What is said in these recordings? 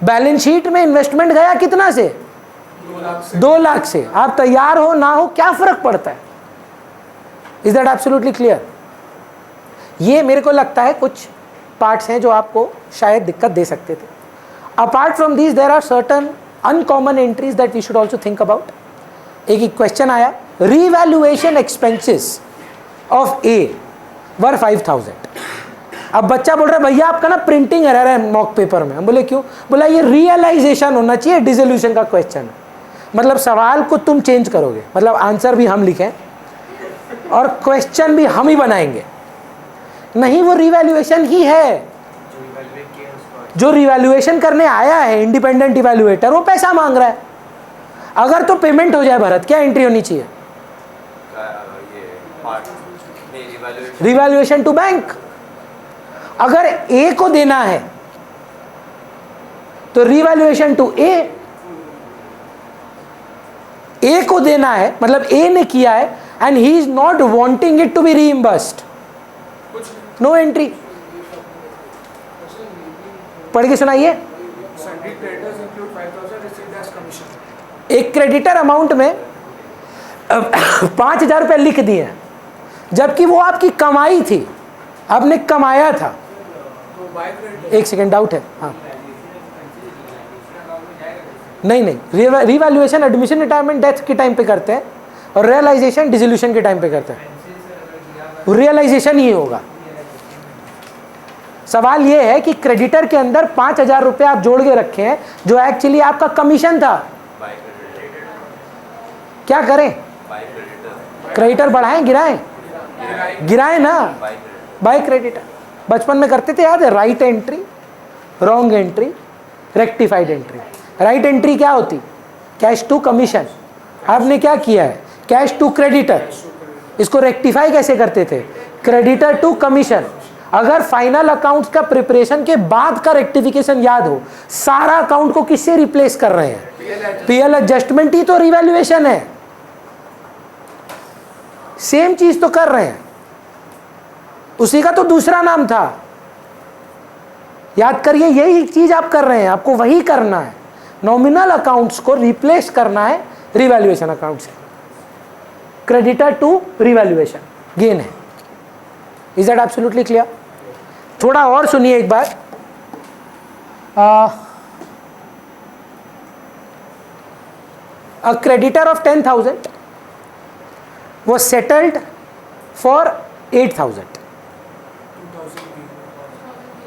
Balance sheet में investment गया कितना से? 2 लाख से। आप तैयार हो ना हो क्या फर्क पड़ता है? Is that absolutely clear? ये मेरे को लगता है कुछ पार्ट्स हैं जो आपको शायद दिक्कत दे सकते थे। Apart from these there are certain uncommon entries that we should also think about. एक क्वेश्चन आया, रीवैल्यूएशन एक्सपेंसेस ऑफ ए वर 5000। अब बच्चा बोल रहा है भैया आपका ना प्रिंटिंग एरर है मॉक पेपर में। हम बोले क्यों? बोला ये रियलाइजेशन होना चाहिए, डिसोल्यूशन का क्वेश्चन है। मतलब सवाल को तुम चेंज करोगे, मतलब आंसर भी हम लिखें और क्वेश्चन भी हम ही बनाएंगे। नहीं, वो रिवैल्यूएशन ही है। जो रिवैल्यूएशन करने आया है इंडिपेंडेंट इवैल्यूएटर, वो पैसा मांग रहा है। अगर तो पेमेंट हो जाए भरत, क्या एंट्री होनी चाहिए? Revaluation to bank. अगर ए को देना है तो रिवैल्यूएशन टू ए को देना है, मतलब ए ने किया है and he is not wanting it to be reimbursed, no entry. पढ़ के सुनाइए। एक क्रेडिटर अमाउंट में 5000 रुपये लिख दिए हैं, जबकि वो आपकी कमाई थी, आपने कमाया था। एक सेकेंड, डाउट है। हाँ, नहीं, रिवैल्यूएशन एडमिशन, रिटायरमेंट, डेथ के टाइम पे करते हैं और रियलाइजेशन डिसोल्यूशन के टाइम पे करते हैं। रियलाइजेशन ही होगा। सवाल ये है कि क्रेडिटर के अंदर 5000 रुपये आप जोड़ के रखे हैं जो एक्चुअली आपका कमीशन था। क्या करें? क्रेडिटर बढ़ाएं गिराएं? गिराएं ना, बाय क्रेडिटर। बचपन में करते थे, याद है? Right entry, wrong entry, rectified entry. Right entry क्या होती? Cash to commission. आपने क्या किया है? Cash to creditor. इसको रेक्टिफाई कैसे करते थे? Creditor to commission. अगर फाइनल अकाउंट्स का प्रिपरेशन के बाद का रेक्टिफिकेशन याद हो, सारा अकाउंट को किससे रिप्लेस कर रहे हैं? पीएल एडजस्टमेंट ही तो रिवैल्यूएशन है। सेम चीज तो कर रहे हैं, उसी का तो दूसरा नाम था। याद करिए, यही चीज आप कर रहे हैं, आपको वही करना है। नॉमिनल अकाउंट्स को रिप्लेस करना है रिवैल्यूएशन अकाउंट से। क्रेडिटर टू रिवैल्यूएशन गेन है। Is that absolutely clear? थोड़ा और सुनिए एक बार। A creditor of 10,000 was settled for 8,000।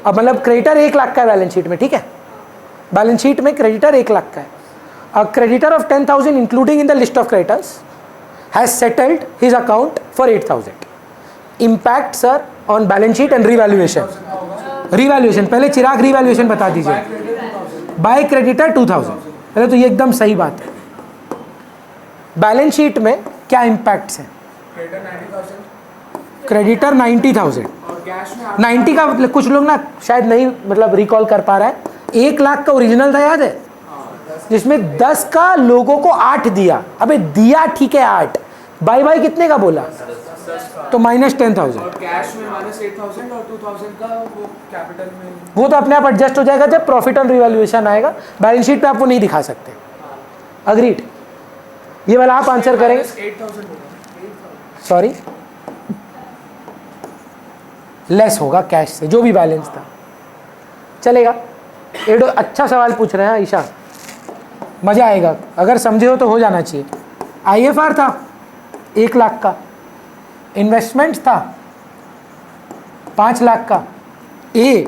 अब मतलब क्रेडिटर 1 लाख का है बैलेंस शीट में, ठीक है? बैलेंस शीट में क्रेडिटर 1 लाख का है। A creditor of 10,000 including in the list of creditors has settled his account for 8,000। Impact sir on balance sheet and revaluation. Revaluation पहले चिराग रिवैल्यूएशन बता दीजिए। By creditor 2,000। पहले तो ये एकदम सही बात है। बैलेंस शीट में क्या इम्पैक्ट्स हैं? क्रेडिटर 90,000। 90 का मतलब कुछ लोग ना शायद नहीं मतलब रिकॉल कर पा रहा है। 1 लाख का ओरिजिनल था, याद है? जिसमें 10 का लोगों को 8 दिया। अबे दिया ठीक है 8, बाय बाय कितने का बोला? तो -10,000। कैश में -8,000 और 2,000 का वो कैपिटल में, वो तो अपने आप एडजस्ट हो जाएगा जब प्रॉफिट ऑन रिवैल्यूएशन आएगा। बैलेंस शीट पे आप वो नहीं दिखा सकते। अग्रीड? ये वाला आप आंसर करेंगे। सॉरी, लेस होगा कैश से, जो भी बैलेंस था चलेगा। एडो अच्छा सवाल पूछ रहे हैं ईशा, मजा आएगा। अगर समझे हो तो हो जाना चाहिए। आईएफआर था 1 लाख का, इन्वेस्टमेंट था 5 लाख का। ए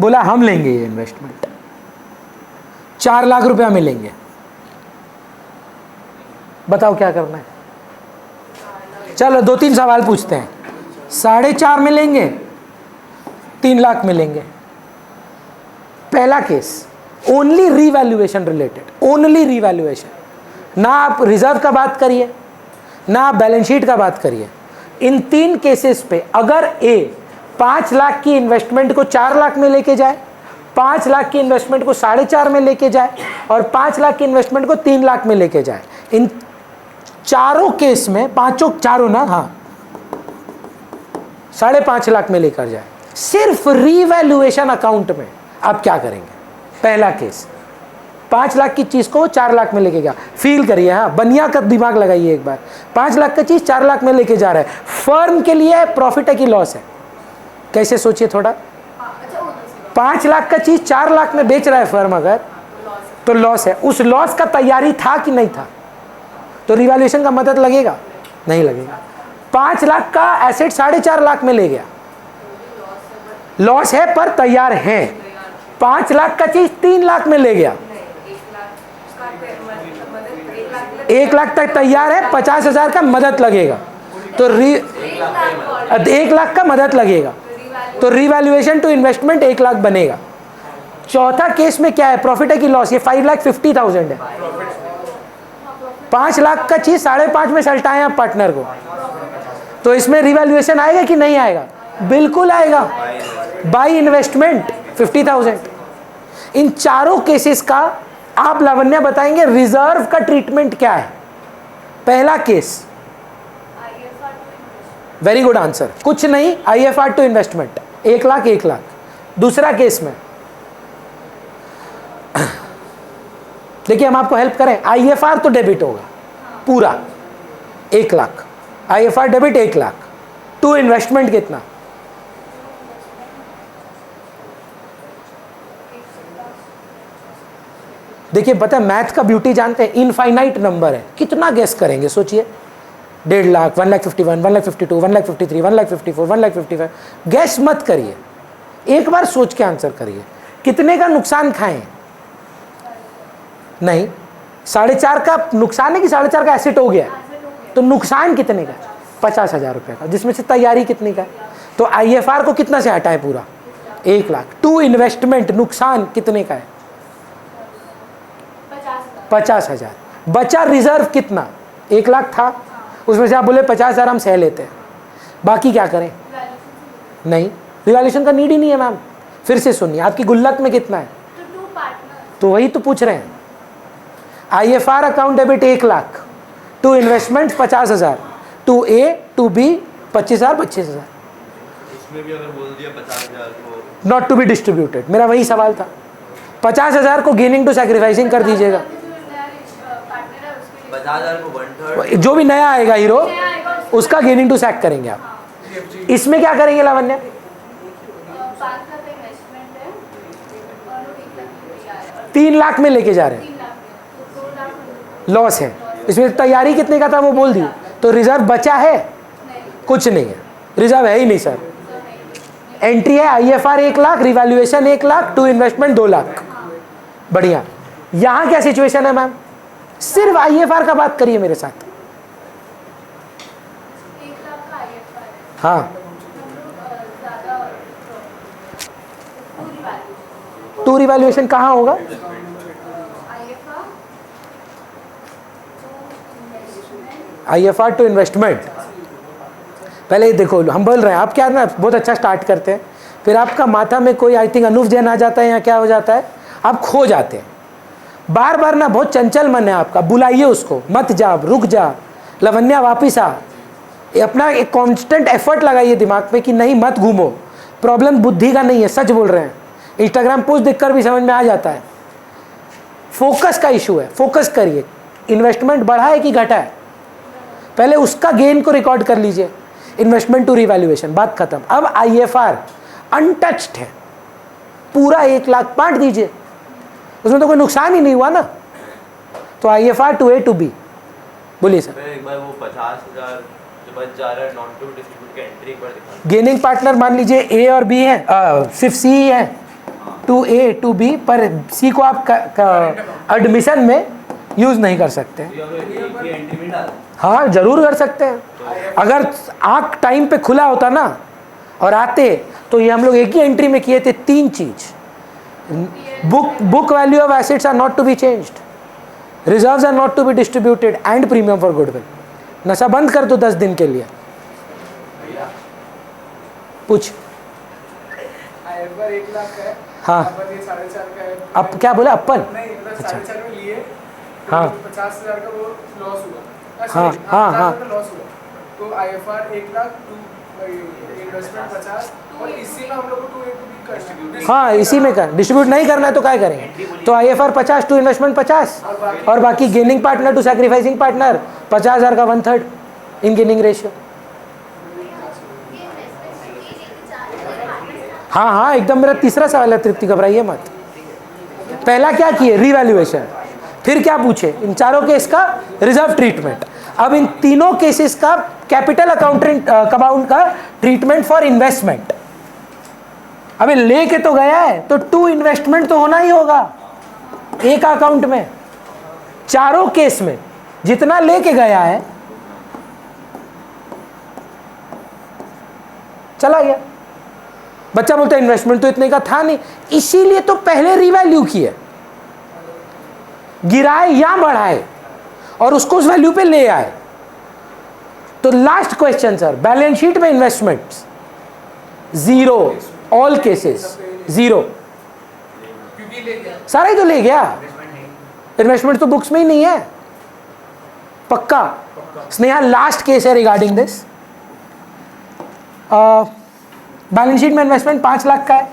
बोला हम लेंगे ये इन्वेस्टमेंट, 4 लाख रुपया में लेंगे। बताओ क्या करना है? चलो 2-3 सवाल पूछते हैं। 4.5 में लेंगे, 3 लाख में लेंगे। पहला case only revaluation related, only revaluation. ना आप रिजर्व का बात करिए, ना आप बैलेंस शीट का बात करिए। इन 3 केसेस पे अगर ए 5 लाख की इन्वेस्टमेंट को 4 लाख में लेके जाए, 5 लाख की इन्वेस्टमेंट को 4.5 में लेके जाए और 5 लाख की इन्वेस्टमेंट को 3 लाख में लेके जाए, इन चारों केस में, चारों ना, हाँ, 5.5 लाख में लेकर जाए, सिर्फ रीवैल्यूएशन अकाउंट में आप क्या करेंगे? पहला केस 5 लाख की चीज़ को 4 लाख में लेके गया। फील करिए, हाँ, बनिया का दिमाग लगाइए एक बार। 5 लाख का चीज़ 4 लाख में लेके जा रहा है, फर्म के लिए प्रॉफिट है कि लॉस है? कैसे सोचिए थोड़ा। 5 लाख का चीज़ 4 लाख में बेच रहा है फर्म अगर, तो लॉस है। उस लॉस का तैयारी था कि नहीं था? तो रिवैल्यूएशन का मदद लगेगा? नहीं लगेगा। 5 लाख का एसेट 4.5 लाख में ले गया, लॉस है पर तैयार है। 5 लाख का चीज 3 लाख में ले गया, 1 लाख तक तैयार है, 50,000 का मदद लगेगा, तो 1 लाख का मदद लगेगा, तो रिवैल्यूएशन टू इन्वेस्टमेंट 1 लाख बनेगा। चौथा केस में क्या है, प्रॉफिट है कि लॉस? ये 5,50,000 है। 5 लाख का चीज 5.5 में सल्टाए आप पार्टनर को, तो इसमें रिवैल्यूएशन आएगा कि नहीं आएगा? बिल्कुल आएगा। By investment 50,000। इन चारों केसेस का आप लावण्या बताएंगे रिजर्व का ट्रीटमेंट क्या है? पहला केस, वेरी गुड आंसर, कुछ नहीं, IFR to investment 1 lakh 1 lakh. दूसरा केस में देखिए, हम आपको हेल्प करें, IFR तो डेबिट होगा पूरा 1 lakh, IFR debit 1 lakh, to investment कितना? देखिए, पता है मैथ का ब्यूटी जानते हैं, इनफाइनाइट नंबर है, कितना गेस करेंगे सोचिए। 1.5 लाख, 1,51,000, 1,52,000, 1,53,000, 1,54,000, 1,55,000, गैस मत करिए, एक बार सोच के आंसर करिए। कितने का नुकसान खाएं? नहीं, 4.5 का नुकसान है कि 4.5 का एसेट हो गया, तो नुकसान कितने का? 50,000 रुपये का, जिसमें से तैयारी कितनी का? तो IFR को कितना से हटाए? पूरा 1 लाख। टू इन्वेस्टमेंट नुकसान कितने का है? 50,000। बचा रिजर्व कितना? 1 लाख था, उसमें से आप बोले 50,000 हम सह लेते हैं, बाकी क्या करें? नहीं, रिवैल्यूएशन का नीड ही नहीं है मैम। फिर से सुनिए, आपकी गुल्लक में कितना है? तो वही तो पूछ रहे हैं। IFR account debit 1 lakh, to investment 50,000, to A to B 25,000 25,000। इसमें भी अगर बोल दिया 50,000 को नॉट टू बी डिस्ट्रीब्यूटेड, मेरा वही सवाल था। 50,000 को गेनिंग टू सैक्रिफाइसिंग कर दीजिएगा, 50,000 को 1/3 जो भी नया आएगा हीरो उसका गेनिंग टू सैक करेंगे आप। इसमें क्या करेंगे लावण्या? 3 लाख में लेके जा रहे हैं, लॉस है। इसमें तैयारी कितने का था वो बोल दी, तो रिजर्व बचा है? कुछ नहीं है, रिजर्व है ही नहीं सर। एंट्री है IFR 1 lakh, revaluation 1 lakh, to investment 2 lakh. बढ़िया। यहां क्या सिचुएशन है मैम? सिर्फ IFR का बात करिए मेरे साथ। हाँ, टू रिवैल्यूएशन कहाँ होगा? IFR to investment. पहले ये देखो, हम बोल रहे हैं, आप क्या ना बहुत अच्छा स्टार्ट करते हैं, फिर आपका माथा में कोई आई थिंक अनूप जैन आ जाता है या क्या हो जाता है, आप खो जाते हैं। बार बार ना बहुत चंचल मन है आपका, बुलाइए उसको, मत जा, रुक जा, लावण्या वापिस आ। ये अपना एक कांस्टेंट एफर्ट लगाइए दिमाग पे कि नहीं मत घूमो। प्रॉब्लम बुद्धि का नहीं है, सच बोल रहे हैं। इंस्टाग्राम पोस्ट देखकर भी समझ में आ जाता है। फोकस का इशू है, फोकस करिए। इन्वेस्टमेंट बढ़ा है कि घटा है, पहले उसका गेन को रिकॉर्ड कर लीजिए। इन्वेस्टमेंट टू रिवैल्यूएशन, बात खत्म। अब IFR अनटच्ड है, पूरा 1 लाख बांट दीजिए, उसमें तो कोई नुकसान ही नहीं हुआ ना। तो IFR to A to B। बोलिए सर। एक बार वो 50,000 जो बच जा रहा है नॉट टू डिस्ट्रीब्यूट की एंट्री एक बार दिखा। गेनिंग पार्टनर मान लीजिए A और B है, सिर्फ C ही है, टू A टू B, पर C को आप एडमिशन में यूज नहीं कर सकते। एंट्री में डाल, हाँ जरूर कर सकते हैं। अगर आँख टाइम पे खुला होता ना और आते, तो ये हम लोग एक ही एंट्री में किए थे 3 चीज। Book value of assets are not to be changed, reserves are not to be distributed and premium for goodwill. नशा बंद कर दो 10 दिन के लिए। पूछ। IFR 1 लाख है, हाँ, अपन ये 4.5 का है। अब क्या बोला अपन? नहीं, मतलब अच्छा। 4.5 में लिए, हाँ। 50,000 का वो लॉस हुआ। हाँ, हाँ, हाँ। लॉस हुआ, तो IFR 1 लाख, टू इन्वेस्टमेंट 50, और इसी में हम लोग को 2A to B कर डिस्ट्रीब्यूट। हाँ इसी में कर, डिस्ट्रीब्यूट नहीं करना है तो क्या करेंगे, तो IFR 50 टू इन्वेस्टमेंट 50 और बाकी gaining partner to sacrificing partner 50,000 का 1/3 इन गेनिंग रेशियो। हाँ हाँ एकदम, मेरा तीसरा सवाल है तृप्ति, घबराइए मत। पहला क्या किए, रीवैल्यूएशन, फिर क्या पूछे, इन चारों केस का रिजर्व ट्रीटमेंट। अब इन तीनों केसेस का कैपिटल अकाउंट का ट्रीटमेंट फॉर इन्वेस्टमेंट। अबे लेके तो गया है तो टू इन्वेस्टमेंट तो होना ही होगा एक अकाउंट में। चारों केस में जितना लेके गया है चला गया। बच्चा बोलता है इन्वेस्टमेंट तो इतने का था नहीं, इसीलिए तो पहले रिवैल्यू किए, गिराए या बढ़ाए और उसको उस वैल्यू पे ले आए। तो last question sir, balance sheet में investments zero, all cases zero, क्योंकि ले गया सारा ही तो ले गया। इन्वेस्टमेंट तो बुक्स में ही नहीं है पक्का। स्नेहा लास्ट केस है रिगार्डिंग दिस। बैलेंस शीट में इन्वेस्टमेंट 5 लाख का है,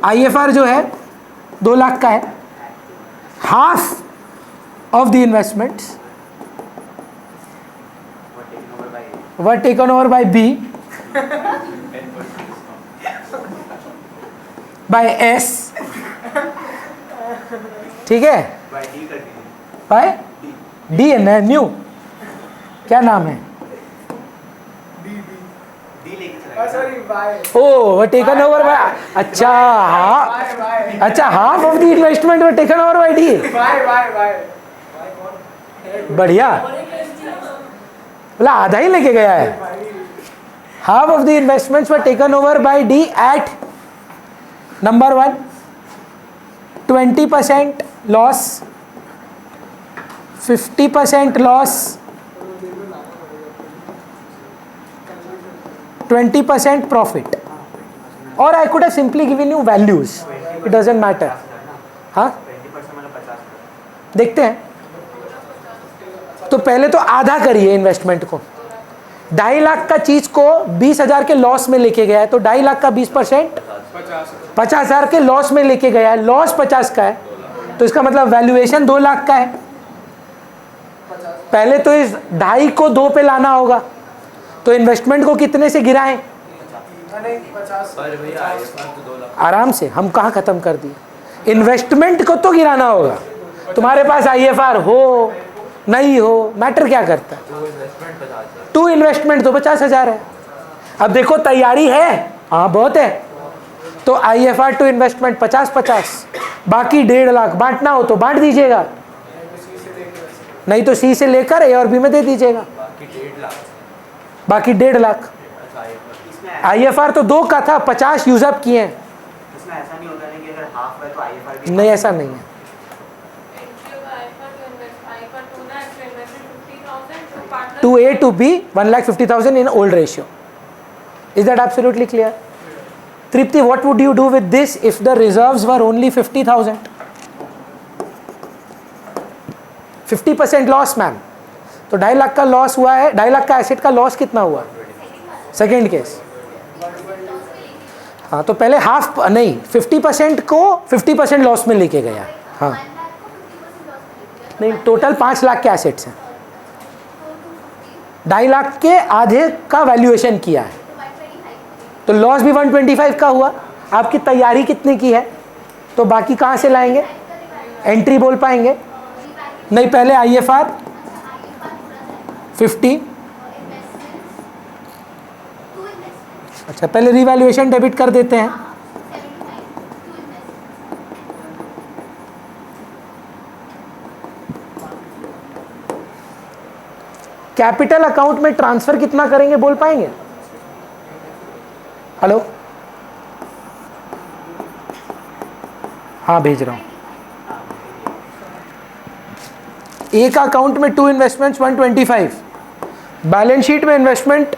IFR जो है 2 लाख का है, half of the investments were taken over by B by S, ठीक है, बाय डी है न्यू, क्या नाम है, sorry by oh taken over by, अच्छा हाँ, बाय अच्छा half of the investment were taken over by D, by बढ़िया, बोला आधा ही लेके गया है। Half of the investments were taken over by D at number 1 20% loss, 50% loss, 20% profit, और I could have simply given you values, it doesn't matter. हाँ देखते हैं, तो पहले तो आधा करिए इन्वेस्टमेंट को। 2.5 लाख का चीज को 20,000 के लॉस में लेके गया है, तो 2.5 लाख का 20% 50,000 के लॉस में लेके गया है, लॉस 50 का है, तो इसका मतलब वैल्यूएशन 2 लाख का है। पहले तो इस 2.5 को 2 पे लाना होगा, तो इन्वेस्टमेंट को कितने से गिराएं, आराम से, हम कहाँ खत्म कर दिए, इन्वेस्टमेंट को तो गिराना होगा। तुम्हारे पास IFR हो नहीं हो मैटर क्या करता है, टू इन्वेस्टमेंट तो 50,000 है। अब देखो तैयारी है, हाँ बहुत है, तो IFR टू इन्वेस्टमेंट 50-50, बाकी 1.5 लाख बांटना हो तो बांट दीजिएगा, नहीं तो C से लेकर A और B में दे दीजिएगा, बाकी 1.5 लाख। IFR तो 2 का था, 50 यूजअप किए हैं, इसमें ऐसा नहीं होता कि अगर हाफ है तो IFR भी नहीं ऐसा नहीं है। To A to B 1,50,000 in old ratio. Is that absolutely clear? Tripti, what would you do with this if the reserves were only 50,000? 50% loss ma'am, तो 2.5 लाख का लॉस हुआ है, 2.5 लाख का एसेट का लॉस कितना हुआ, सेकेंड केस। हाँ तो पहले हाफ नहीं, 50% को 50% लॉस में लेके गया। हाँ नहीं, टोटल 5 लाख के एसेट्स हैं, 2.5 लाख के आधे का वैल्यूएशन किया है, तो लॉस भी 125 का हुआ। आपकी तैयारी कितने की है, तो बाकी कहाँ से लाएंगे, एंट्री बोल पाएंगे नहीं, पहले IFR 50, अच्छा पहले रिवैल्यूएशन डेबिट कर देते हैं, कैपिटल अकाउंट में ट्रांसफर कितना करेंगे बोल पाएंगे, हेलो, हाँ भेज रहा हूं। एक अकाउंट में 2 इन्वेस्टमेंट्स 125, बैलेंस शीट में इन्वेस्टमेंट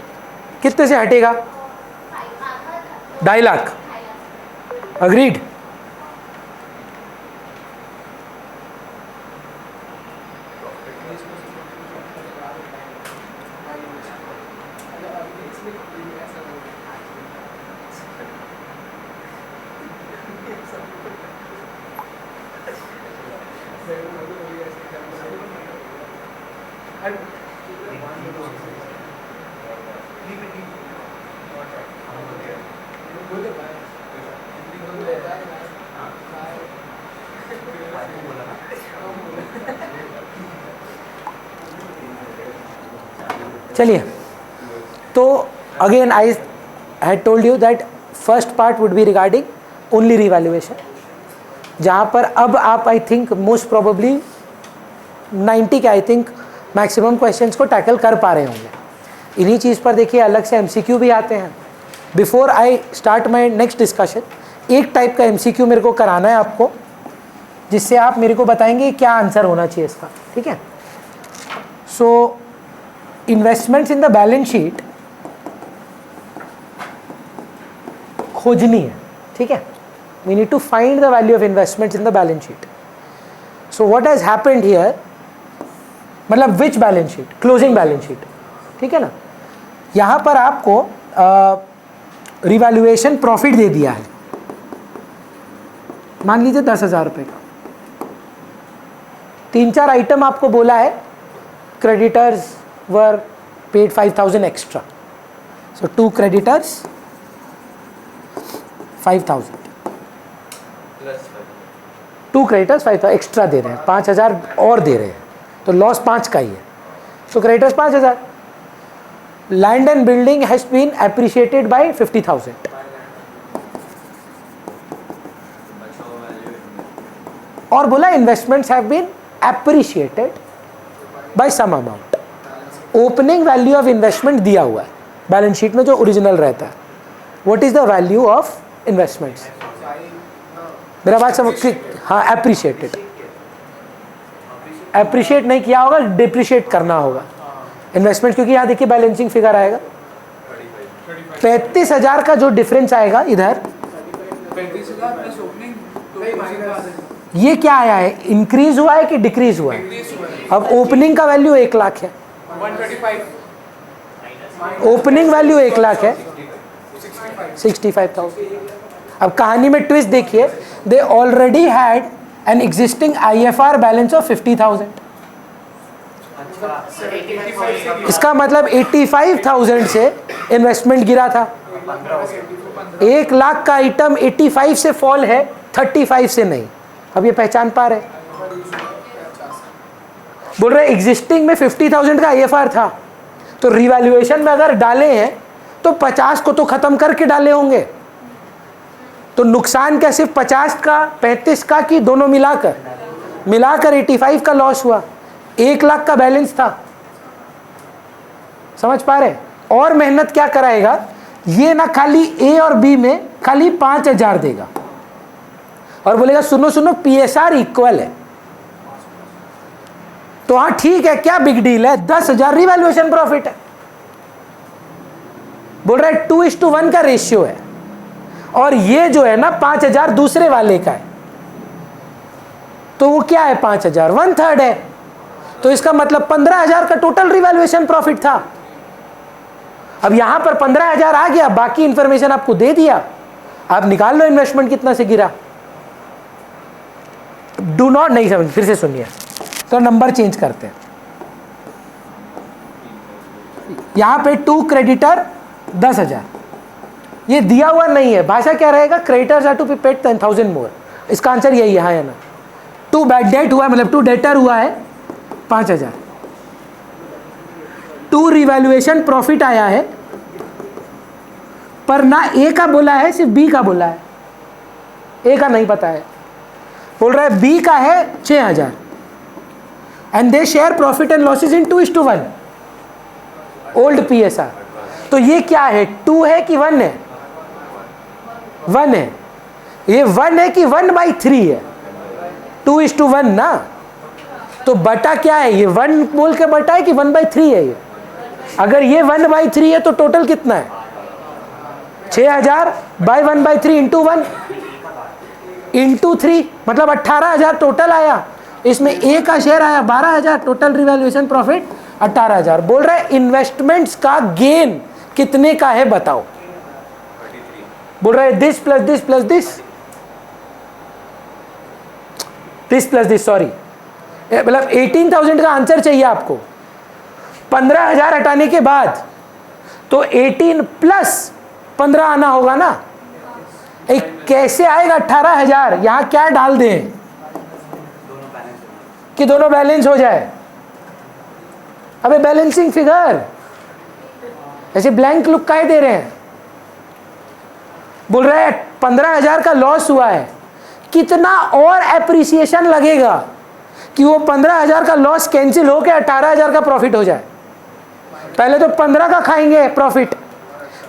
कितने से हटेगा, 2.5 लाख, अग्रीड। चलिए, तो again I had told you that first part would be regarding only revaluation, जहाँ पर अब आप आई थिंक मोस्ट प्रोबेबली 90 के आई थिंक मैक्सिमम क्वेश्चंस को टैकल कर पा रहे होंगे। इन्हीं चीज़ पर देखिए अलग से MCQ भी आते हैं। Before I start my next discussion, एक टाइप का MCQ मेरे को कराना है आपको, जिससे आप मेरे को बताएंगे क्या आंसर होना चाहिए इसका, ठीक है। So investments in the balance sheet खोजनी है, ठीक है। We need to find the value of investments in the balance sheet. So what has happened here, मतलब which balance sheet, closing balance sheet, ठीक है ना। यहाँ पर आपको रिवैल्यूएशन प्रॉफिट दे दिया है, मान लीजिए 10,000 रुपये का। 3-4 आइटम आपको बोला है, creditors were paid 5,000 extra, so 2 creditors 5,000, 2 creditors 5,000 extra दे रहे हैं, 5,000 और दे रहे हैं, तो लॉस 5 का ही है। तो creditors 5,000, land and building has been appreciated by 50,000, और बोला investments have been appreciated by some amount. Opening value of investment दिया हुआ है बैलेंस शीट में जो ओरिजिनल रहता है। What is the value of investments? मेरा बात समझ, हाँ, एप्रिशिएटेड, एप्रिशिएट नहीं किया होगा, डिप्रिशिएट करना होगा इन्वेस्टमेंट, क्योंकि यहाँ देखिए बैलेंसिंग फिगर आएगा 35,000 का जो डिफरेंस आएगा इधर, 35,000 प्लस ओपनिंग, ये क्या आया है, इंक्रीज हुआ है कि डिक्रीज हुआ है? अब ओपनिंग का वैल्यू 1 लाख है, 135, ओपनिंग वैल्यू 1 लाख है, 65,000। अब कहानी में ट्विस्ट देखिए, they already had an existing IFR balance of 50,000। इसका मतलब 85,000 से इन्वेस्टमेंट गिरा था। 1 लाख का आइटम 85 से फॉल है, 35 से नहीं। अब ये पहचान पा रहे, बोल रहे एग्जिस्टिंग में 50,000 का IFR था, तो रिवैल्यूएशन में अगर डाले हैं तो 50 को तो खत्म करके डाले होंगे, तो नुकसान क्या सिर्फ 50 का, 35 का, कि दोनों मिलाकर 85 का लॉस हुआ। 1 लाख का बैलेंस था, समझ पा रहे? और मेहनत क्या कराएगा ये, ना खाली A और B में खाली 5,000 देगा और बोलेगा सुनो सुनो PSR इक्वल है, तो हाँ ठीक है, क्या बिग डील है, 10,000 रिवैल्यूएशन प्रॉफिट है। बोल रहा है 2:1 का रेशियो है, और ये जो है ना 5,000 दूसरे वाले का है, तो वो क्या है 5,000 1/3 है, तो इसका मतलब 15,000 का टोटल रिवैल्यूएशन प्रॉफिट था। अब यहां पर 15,000 आ गया, बाकी इंफॉर्मेशन आपको दे दिया, आप निकाल लो इन्वेस्टमेंट कितना से गिरा। डू नॉट, नहीं समझ, फिर से सुनिए, तो नंबर चेंज करते हैं। यहां पे 2 क्रेडिटर 10,000, ये दिया हुआ नहीं है, भाषा क्या रहेगा, creditors are to be paid 10,000 more. इसका आंसर यही है, हाँ या ना। 2 बैड डेट हुआ है, मतलब 2 डेटर हुआ है 5,000, 2 रिवैल्यूएशन प्रॉफिट आया है, पर ना A का बोला है, सिर्फ B का बोला है, A का नहीं पता है। बोल रहा है B का है 6,000 and they share profit and losses in 2:1 old PSR। तो ये क्या है, 2 है कि 1 है? 1 है। ये 1 है कि 1/3 है? 2:1 ना, तो बटा क्या है, ये 1 बोल के बटा है कि 1/3 है? ये अगर ये 1/3 है तो टोटल कितना है, 6,000 बाय 1/3 इंटू 1 इंटू 3, मतलब 18,000 टोटल आया। इसमें A का शेयर आया 12,000, टोटल रिवैल्यूएशन प्रॉफिट 18,000। बोल रहा है इन्वेस्टमेंट्स का गेन कितने का है बताओ। बोल रहा है this plus this plus this, this plus this, sorry, मतलब 18,000 का आंसर चाहिए आपको। 15,000 हटाने के बाद तो 18 प्लस 15 आना होगा ना, एक कैसे आएगा 18,000? यहां क्या डाल दें कि दोनों बैलेंस हो जाए? अबे बैलेंसिंग फिगर, ऐसे ब्लैंक लुक काहे दे रहे हैं? बोल रहे हैं 15,000 का लॉस हुआ है, कितना और एप्रिसिएशन लगेगा कि वो 15,000 का लॉस कैंसिल होकर 18,000 का प्रॉफिट हो जाए? पहले तो 15 का खाएंगे प्रॉफिट,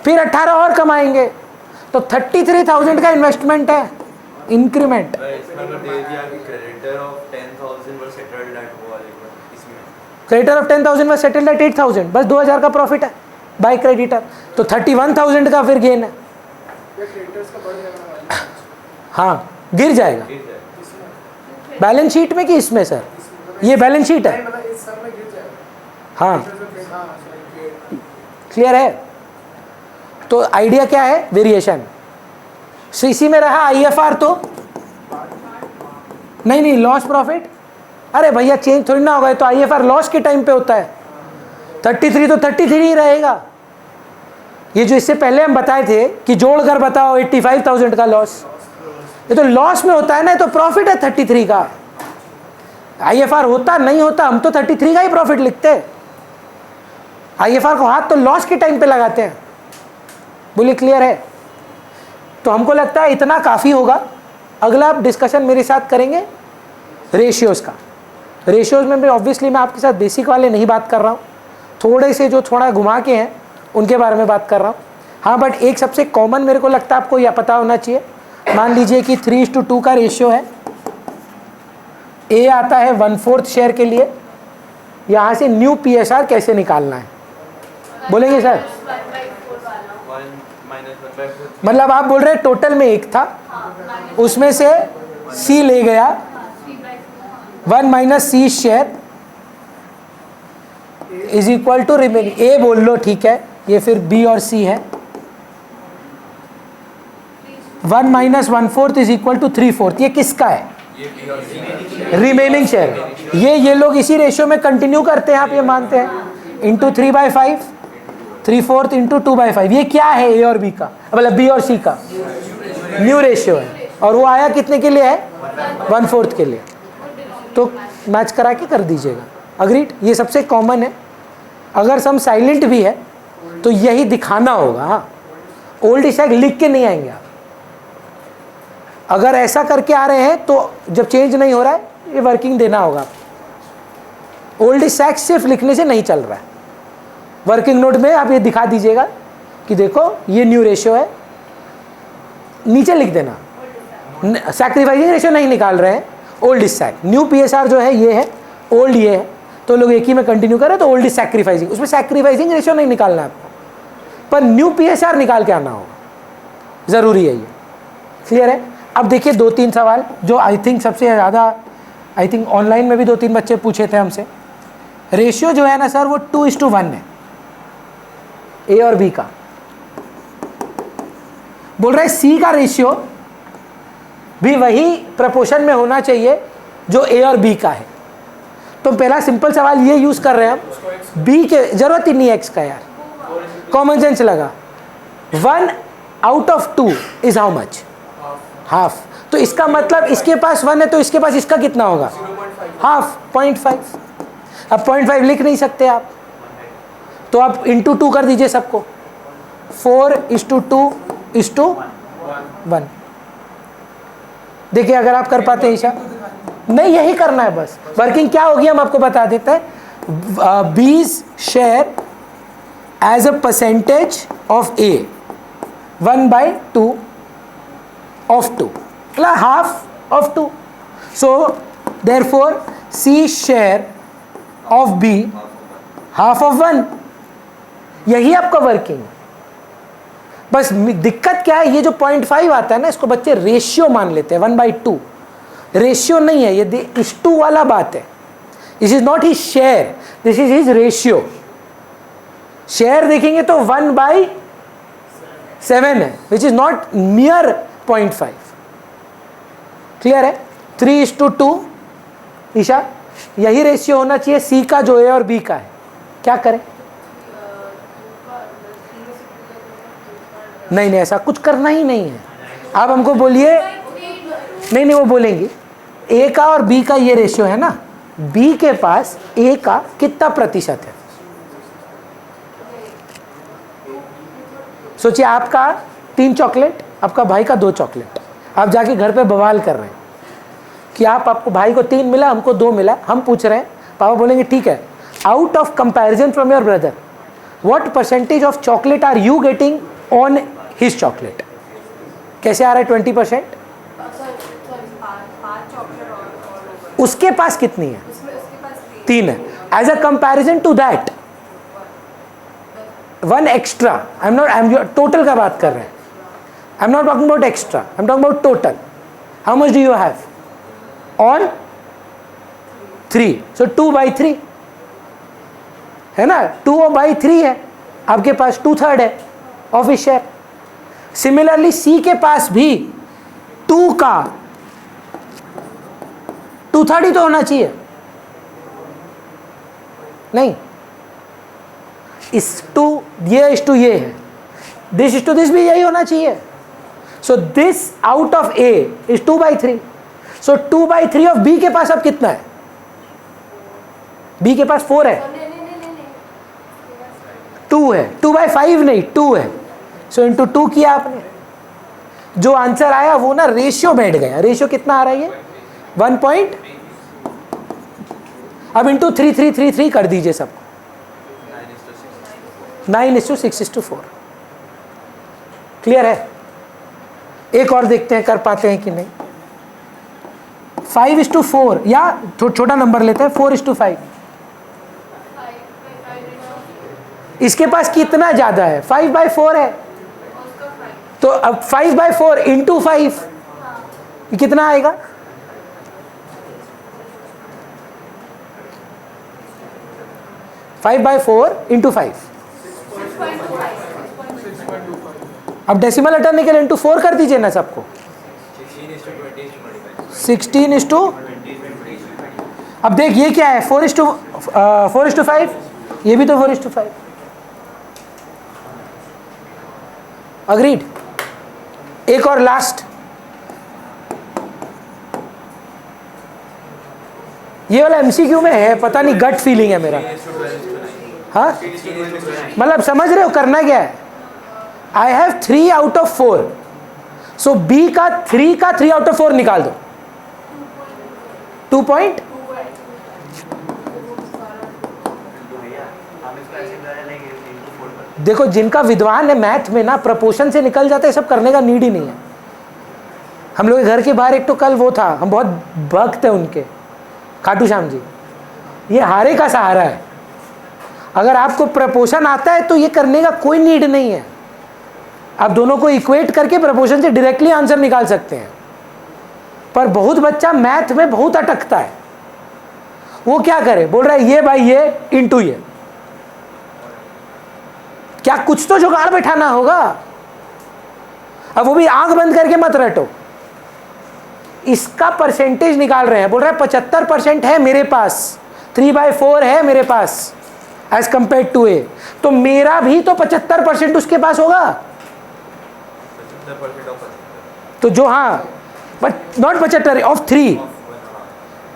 फिर 18 और कमाएंगे, तो 33,000 का इन्वेस्टमेंट है इंक्रीमेंट। इसमें अगर दे दिया कि creditor of 10,000 were settled at वो वाले को, इसमें creditor of 10,000 were settled at 8,000, बस 2,000 का प्रॉफिट है बाय क्रेडिटर, तो 31,000 का फिर गेन है। हाँ, गिर जाएगा बैलेंस शीट में कि इसमें? सर ये बैलेंस शीट है। हाँ, क्लियर है? तो आइडिया क्या है? वेरिएशन। सीसी में रहा आईएफआर तो नहीं, लॉस प्रॉफिट। अरे भैया चेंज थोड़ी ना होगा, तो आईएफआर लॉस के टाइम पे होता है। 33 तो 33 ही रहेगा। ये जो इससे पहले हम बताए थे कि जोड़कर बताओ 85,000 का लॉस, ये तो लॉस में होता है ना, तो प्रॉफिट है 33 का। आईएफआर होता नहीं होता, हम तो 33 का ही प्रॉफिट लिखते हैं। आईएफआर को हाथ तो लॉस के टाइम पे लगाते हैं। बोलिए क्लियर है? तो हमको लगता है इतना काफ़ी होगा। अगला आप डिस्कशन मेरे साथ करेंगे रेशियोज़ का। रेशियोज़ में भी ऑब्वियसली मैं आपके साथ बेसिक वाले नहीं बात कर रहा हूँ, थोड़े से जो थोड़ा घुमा के हैं उनके बारे में बात कर रहा हूँ। हाँ, बट एक सबसे कॉमन मेरे को लगता है आपको यह पता होना चाहिए। मान लीजिए कि 3:2 का रेशियो है, ए आता है 1/4 शेयर के लिए। यहाँ से न्यू पीएसआर कैसे निकालना है बोलेंगे सर? 1 - 1/4 मतलब आप बोल रहे हैं टोटल में एक था, उसमें से सी ले गया, 1 - C share is equal to remaining. A बोल लो, ठीक है, ये फिर बी और सी है। 1 - 1/4 इज इक्वल टू 3/4। ये किसका है? Remaining share. ये लोग इसी रेशियो में कंटिन्यू करते हैं, आप ये मानते हैं, इंटू 3/5, 3/4 इंटू 2/5। ये क्या है? ए और बी का, मतलब बी और सी का न्यू रेशियो है, और वो आया कितने के लिए है? 1/4 के लिए। तो मैच करा के कर दीजिएगा। अग्रीड? ये सबसे कॉमन है। अगर सम साइलेंट भी है तो यही दिखाना होगा। हाँ, ओल्ड स्टैक लिख के नहीं आएंगे आप। अगर ऐसा करके आ रहे हैं तो जब चेंज नहीं हो रहा है, ये वर्किंग देना होगा। ओल्ड स्टैक सिर्फ लिखने से नहीं चल रहा है। वर्किंग नोट में आप ये दिखा दीजिएगा कि देखो ये न्यू रेशियो है, नीचे लिख देना। सैक्रिफाइसिंग रेशियो नहीं निकाल रहे हैं, ओल्ड स्टैक। न्यू पीएसआर जो है ये है, ओल्ड ये है, तो लोग एक ही में कंटिन्यू करें, तो ओल्ड इज सैक्रिफाइसिंग। उसमें सैक्रिफाइसिंग रेशियो नहीं निकालना है आपको, पर न्यू पीएसआर निकाल के आना होगा, ज़रूरी है ये। क्लियर है? अब देखिए 2-3 सवाल जो आई थिंक सबसे ज़्यादा, आई थिंक ऑनलाइन में भी 2-3 बच्चे पूछे थे हमसे। रेशियो जो है ना सर, वो 2:1 है, ए और बी का। बोल रहे सी का रेशियो भी वही प्रपोर्शन में होना चाहिए जो ए और बी का है। तो पहला सिंपल सवाल ये यूज कर रहे हैं हम, बी के जरूरत ही नहीं एक्स का यार, कॉमन सेंस लगा। 1/2 इज हाउ मच? हाफ। तो इसका मतलब इसके पास 1 है, तो इसके पास इसका कितना होगा? हाफ, 0.5। अब 0.5 लिख नहीं सकते आप, तो आप इंटू 2 कर दीजिए सबको। 4:2:1। देखिए अगर आप कर पाते हैं ईशा, नहीं यही करना है बस। वर्किंग क्या होगी हम आपको बता देते हैं। B's share as a percentage of A 1/2 of 2, मतलब half of 2. So therefore C share of B half of 1. यही आपका वर्किंग। बस दिक्कत क्या है, ये जो 0.5 आता है ना, इसको बच्चे रेशियो मान लेते हैं। 1/2 रेशियो नहीं है, ये इस 2 वाला बात है। This is not his share, this is his ratio. Share देखेंगे तो 1/7 है, which is not near 0.5। Clear है? 3:2 ईशा, यही रेशियो होना चाहिए सी का जो ए और बी का है। क्या करें? नहीं, ऐसा कुछ करना ही नहीं है। आप हमको बोलिए, नहीं वो बोलेंगी ए का और बी का ये रेशियो है ना, बी के पास ए का कितना प्रतिशत है? सोचिए आपका 3 चॉकलेट, आपका भाई का 2 चॉकलेट, आप जाके घर पे बवाल कर रहे हैं कि आपको भाई को 3 मिला, हमको 2 मिला। हम पूछ रहे हैं, पापा बोलेंगे ठीक है, out of comparison from your brother what percentage of chocolate are you getting on his chocolate? कैसे आ रहा है 20%? उसके पास कितनी है? 3 है। As a comparison to that 1 extra, I am total का बात कर रहे हैं, I am not talking about extra, I am talking about total. How much do you have on 3? So 2/3 है ना, 2/3 है आपके पास, 2/3 है of his share. Similarly C के पास भी 2 का 2/3 ही तो होना चाहिए, नहीं इस टू ये इस टू ये है, दिस इस टू दिस भी यही होना चाहिए। So this out of A is 2/3। So 2/3 of B के पास अब कितना है? बी के पास 4 है, 2 है, 2/5 नहीं 2 है। सो इंटू 2 किया आपने, जो आंसर आया वो ना रेशियो बैठ गया। रेशियो कितना आ रहा है? ये 1. अब इंटू 3 कर दीजिए सबको, 9:6:4। क्लियर है? एक और देखते हैं कर पाते हैं कि नहीं। 5:4 या छोटा नंबर लेते हैं, 4:5। इसके पास कितना ज्यादा है? 5/4 है, तो अब 5/4 इंटू 5 कितना आएगा? Five by 4 into 5। अब डेसिमल हटाने के लिए इंटू 4 कर दीजिए ना सबको। 16:20। अब देख ये क्या है? 4:5। ये भी तो 4:5। अग्रीड। एक और लास्ट, ये वाला एमसीक्यू में है, पता नहीं गट फीलिंग है मेरा। हाँ मतलब समझ रहे हो करना क्या है? I have 3 out of 4, so B का 3 आउट ऑफ 4 निकाल दो। 2 पॉइंट देखो, जिनका विद्वान है मैथ में ना, प्रपोर्शन से निकल जाता है, सब करने का नीड ही नहीं है। हम लोग के घर के बाहर एक तो कल वो था, हम बहुत भक्त है उनके, खाटू श्याम जी। ये हारे का सहारा है। अगर आपको प्रपोर्शन आता है तो ये करने का कोई नीड नहीं है, आप दोनों को इक्वेट करके प्रपोर्शन से डायरेक्टली आंसर निकाल सकते हैं। पर बहुत बच्चा मैथ में बहुत अटकता है, वो क्या करे, बोल रहा है ये बाई ये इंटू ये। क्या कुछ तो जुगाड़ बैठाना होगा। अब वो भी आंख बंद करके मत रटो। इसका परसेंटेज निकाल रहे हैं, बोल रहा है 75% है मेरे पास, 3/4 है मेरे पास एज कंपेयर टू ए, तो मेरा भी तो 75% उसके पास होगा। तो जो, हाँ बट नॉट 75 ऑफ 3,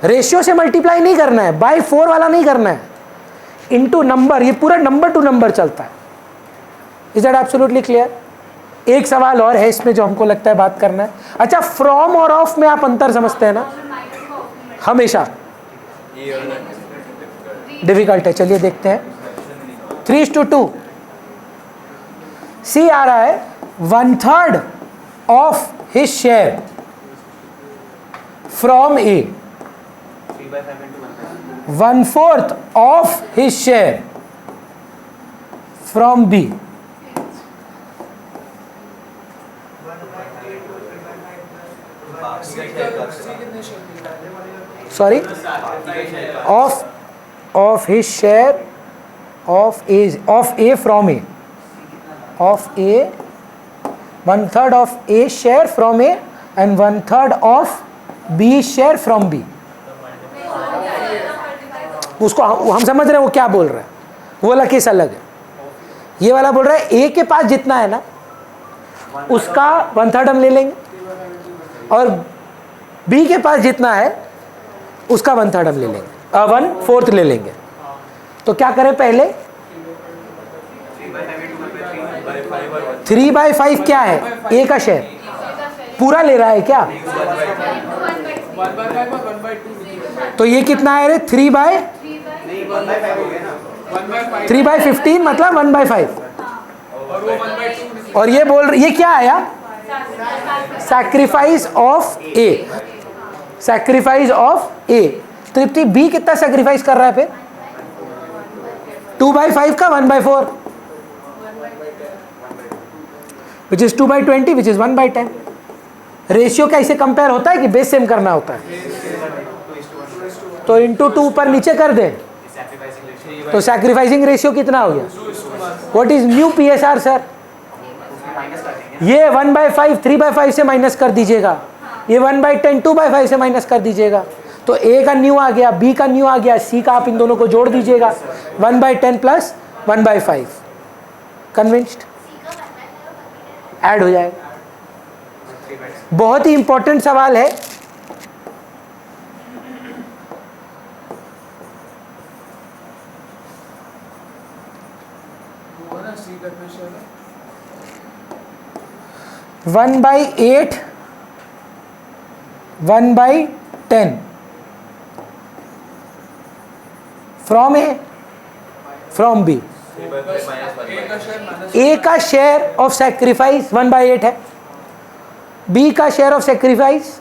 रेशियो से मल्टीप्लाई नहीं करना है, बाय 4 वाला नहीं करना है, इनटू नंबर, ये पूरा नंबर टू नंबर चलता है। Is that absolutely clear? एक सवाल और है इसमें जो हमको लगता है बात करना है। अच्छा, फ्रॉम और ऑफ में आप अंतर समझते हैं ना? हमेशा डिफिकल्ट है। चलिए देखते हैं। 3:2 सी आ रहा है 1/3 of his share from A, 1/4 of his share from B. Sorry, of his share of A from A, of A 1/3 of A share from A and 1/3 of B share from B. उसको हम समझ रहे हैं वो क्या बोल रहा है, वो वाला केस अलग है। ये वाला बोल रहा है ए के पास जितना है ना उसका 1/3 हम ले लेंगे, और बी के पास जितना है उसका 1/3 हम ले लेंगे, 1/4 ले लेंगे। तो क्या करें पहले, 3/5 क्या है, ए का शेयर पूरा ले रहा है क्या, 1/5 और 1/2 तो ये कितना है रे, 3/15 मतलब 1/5, और वो 1/2 और ये बोल ये क्या आया, sacrifice of A, sacrifice of A. Trupti B कितना सैक्रिफाइस कर रहा है फिर, 2/5 का 1/4 which is 2/20 which is 1/10। Ratio का इसे कंपेयर होता है कि बेस सेम करना होता है, तो इंटू 2 ऊपर नीचे कर दें, तो सैक्रिफाइसिंग रेशियो कितना हो गया, what is new PSR sir, ये 1/5 3/5 से माइनस कर दीजिएगा, ये 1/10 2/5 से माइनस कर दीजिएगा, तो ए का न्यू आ गया, बी का न्यू आ गया, सी का आप इन दोनों को जोड़ दीजिएगा, 1/10 प्लस 1/5, कन्विंस्ड, ऐड हो जाएगा। बहुत ही इंपॉर्टेंट सवाल है, वो ना सी करना share 1/8 1/10 from A from B, A का शेयर ऑफ सेक्रीफाइस 1/8 है, बी का शेयर ऑफ सेक्रीफाइस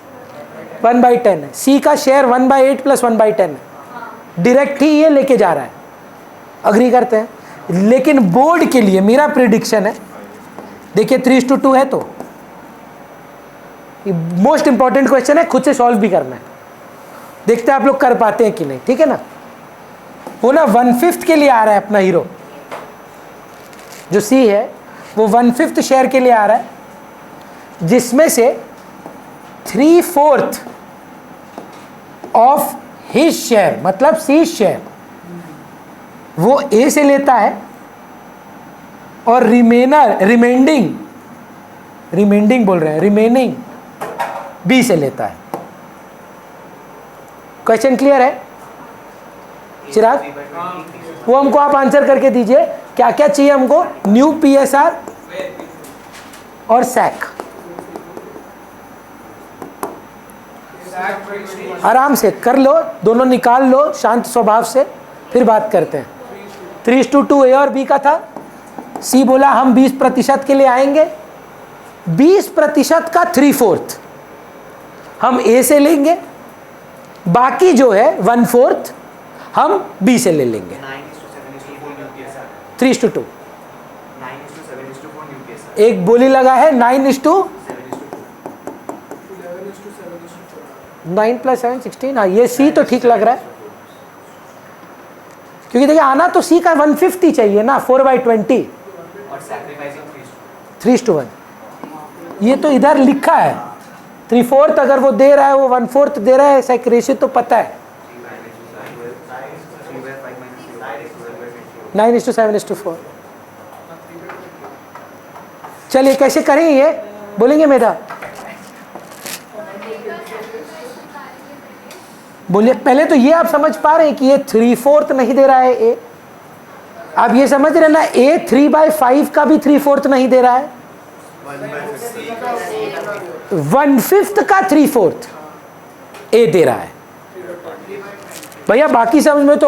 1/10 है, सी का शेयर 1/8 प्लस 1/10 है, डायरेक्ट ही ये लेके जा रहा है, अग्री करते हैं। लेकिन बोर्ड के लिए मेरा प्रिडिक्शन है, देखिए 3:2 है, तो मोस्ट इंपॉर्टेंट क्वेश्चन है, खुद से सॉल्व भी करना है, देखते हैं आप लोग कर पाते हैं कि नहीं, ठीक है ना। वो ना 1/5 के लिए आ रहा है अपना हीरो, जो सी है वो 1/5 शेयर के लिए आ रहा है, जिसमें से 3/4 ऑफ हिज शेयर मतलब सी शेयर वो ए से लेता है, और रिमेंडिंग बोल रहे हैं, रिमेनिंग बी से लेता है। क्वेश्चन क्लियर है चिराग, वो हमको आप आंसर करके दीजिए, क्या क्या चाहिए हमको, न्यू PSR और सैक, आराम से कर लो, दोनों निकाल लो शांत स्वभाव से, फिर बात करते हैं। 3:2 ए और बी का था, सी बोला हम 20% के लिए आएंगे, 20% का 3/4 हम ए से लेंगे, बाकी जो है 1/4 हम बी से ले लेंगे। 3:2 एक बोली लगा है 9:9 + 7 16, हाँ ये सी तो ठीक लग रहा है, क्योंकि देखिए आना तो सी का 1/5 ही चाहिए ना, 4/20 3:1, ये तो इधर लिखा है 3/4 अगर वो दे रहा है, वो 1/4 दे रहा है, रेशियो तो पता है 9:7:4। चलिए कैसे करें ये बोलेंगे मेधा, बोलिए पहले तो ये आप समझ पा रहे हैं कि ये 3/4 नहीं दे रहा है ए, आप ये समझ रहे ना ए 3/5 का भी 3/4 नहीं दे रहा है, 1/5 का 3/4 ए दे रहा है। भैया बाकी समझ में तो